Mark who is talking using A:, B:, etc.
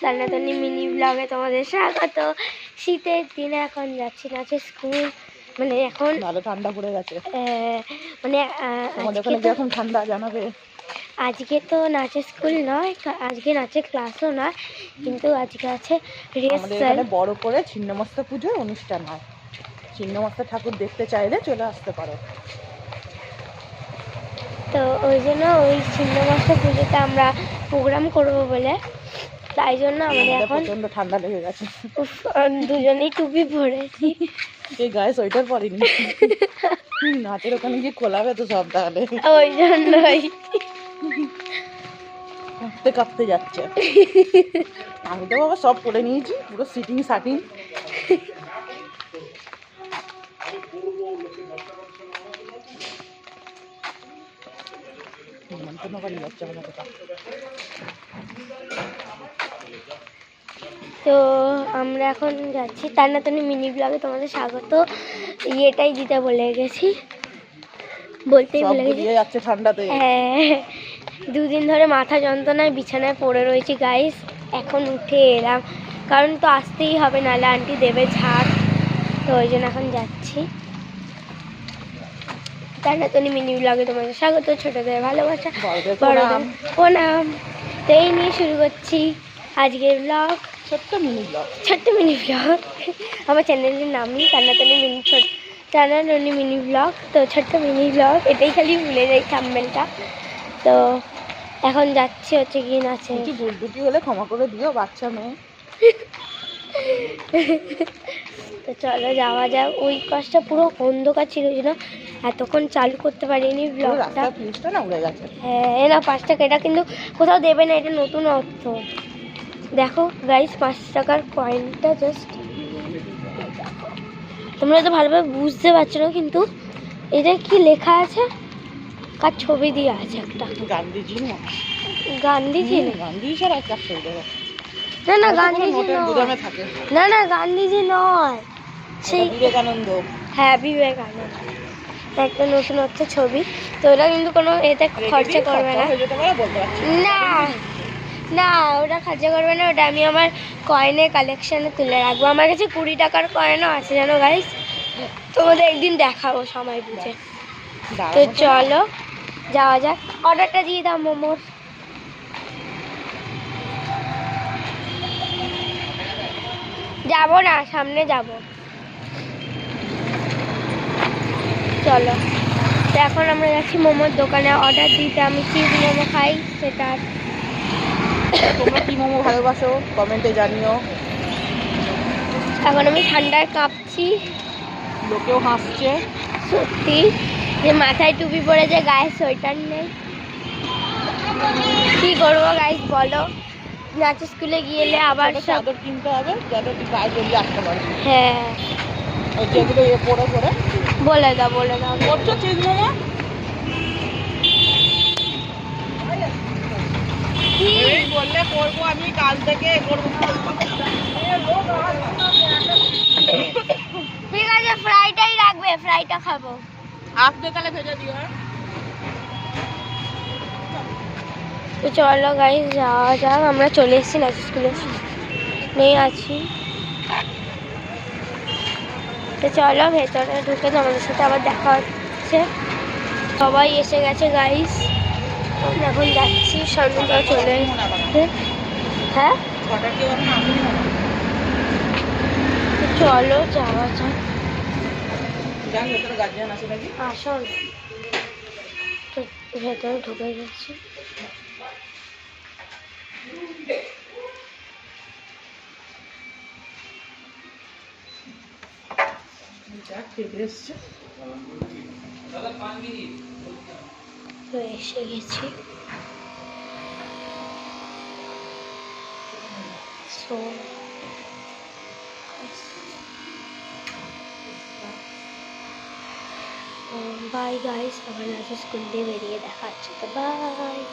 A: তান্নাতনি mini ব্লগে তোমাদের স্বাগত। শীতের দিনে এখন যাচ্ছি নাচের স্কুল, মানে এখন
B: ভালো ঠান্ডা পড়ে গেছে।
A: মানে
B: এখন ঠান্ডা জানাবে।
A: আজকে তো নাচের স্কুল নয়, আজকে নাচের ক্লাসও নয়, কিন্তু আজকে আছে
B: আমাদের এখানে বড় করে ছিন্নমস্তা পুজোর অনুষ্ঠান হয়। ছিন্নমস্তা ঠাকুর দেখতে চাইলে চলে আসতে পারো।
A: তো ওই জন্য ওই ছিন্নমস্তা পুজোতে আমরা প্রোগ্রাম করব বলে, তাই জন্য আমাদের এখন
B: প্রচন্ড ঠান্ডা লেগে গেছে।
A: দুজনেই টুপি পরেছি।
B: এই গায়ে সোয়েটার পরিনি, নাচের ওখানে গিয়ে খোলাবে তো সব, তাহলে
A: ওই জন্যই
B: কাঁপতে কাঁপতে যাচ্ছে। আমি তো বাবা সব করে নিয়েছি, পুরো সিটিং সাটিং।
A: তো আমরা এখন যাচ্ছি তান্নাতনি মিনি ব্লগে তোমাদের স্বাগত। এটাই দিতে বলে গেছি, বলতেই ভুলে গেছি।
B: যাচ্ছে ঠান্ডাতে।
A: হ্যাঁ, দুদিন ধরে মাথা যন্ত্রণায় বিছানায় পড়ে রয়েছি গাইস, এখন উঠে এলাম, কারণ তো আসতেই হবে, নাহলে আন্টি দেবে ঝাড়। তো ওই জন্য এখন যাচ্ছি। তান্নাতনি মিনি ব্লগে তোমাদের স্বাগত। ছোটদের ভালোবাসা, বড়দের প্রণাম। তো এই নিয়ে শুরু করছি আজকের ব্লগ, ছোট্ট মিনি ব্লগ। আমার চ্যানেলের নামই তান্নাতনি মিনি ব্লগ। তো ছোট্ট মিনি ব্লগ, এটাই খালি ভুলে যাই থাম্বনেলটা। তো এখন যাচ্ছি হচ্ছে কি নাচে।
B: কিছু ভুল ত্রুটি হলে ক্ষমা করে দিও, বাচ্চা মেয়ে।
A: তো চলো যাওয়া যাক। ওই কাজটা পুরো অন্ধকার ছিল, ওই জন্য এতক্ষণ চালু করতে পারিনি ব্লগটা। হ্যাঁ, না 5 টাকা, এটা কিন্তু কোথাও দেবে না, এটা নতুন অর্থ। দেখো গাইস, 5 টাকার কয়েনটা জাস্ট তোমরা তো ভালোভাবে বুঝতে পারছো না, কিন্তু এটা কি লেখা আছে, কার ছবি দিয়ে আছে একটা,
B: গান্ধীজি না?
A: গান্ধীজি না,
B: গান্ধীজি ছাড়া একটা ছবি দেবো।
A: না গান্ধীজি নয়, না গান্ধীজি নয়, সেই
B: বিবেকানন্দ।
A: হ্যাঁ, বিবেকানন্দ। একটা নতুন হচ্ছে ছবি। তো ওটা কিন্তু কোনো এতে খরচা করবে না, না না ওটা খরচা করবে না। ওটা আমি আমার কয়েনের কালেকশানে তুলে রাখবো। আমার কাছে 20 টাকার কয়েনও আছে জানো গাইস, তোমাদের একদিন দেখাবো সময় বুঝে। তো চলো যাওয়া যাক, অর্ডারটা দিয়ে দাও মোমোর। যাবো না, সামনে যাব। চলো, তো এখন আমরা যাচ্ছি মোমোর দোকানে অর্ডার দিতে। আমি চিজ মোমো খাই, সেটা।
B: তোমরা কি মোমো ভালোবাসো কমেন্টে জানিও।
A: এখন আমি ঠান্ডায় কাঁপছি,
B: লোকেও হাসছে
A: সত্যি, যে মাথায় টুপি পরেছে, গায়ে সোয়েটার নেই। কি করবো গাইস বলো, নাচের স্কুলে গিয়ে আবার
B: চাদর কিনতে হবে যাতে গায়ে জলদি আসতে পারে।
A: হ্যাঁ,
B: যেগুলো পরে পরে
A: বলে দাও
B: করছো চিজ মোমো। এই বললে করবো, আমি কাল থেকে করবো।
A: ঠিক আছে, ফ্রাইটাই রাখবে, ফ্রাইটা খাবো।
B: আসবে তাহলে ভেজে দিও।
A: তো চলো গাইস যাওয়া যাক, আমরা চলে এসেছি নাচের স্কুলে নেই আছি। তো চলো ভেতরে ঢুকে তোমাদের সাথে আবার দেখা হচ্ছে। সবাই এসে গেছে গাইস, আমরা এখন যাচ্ছি, সামনে চলে এসেছে। হ্যাঁ, চলো যাওয়া যাক। আসো, তো ভেতরে ঢুকে গেছি। তো এসে গেছি। সো বাই গাইস, আবার নাচের স্কুল দিয়ে বেরিয়ে দেখা হচ্ছে। তো বাই।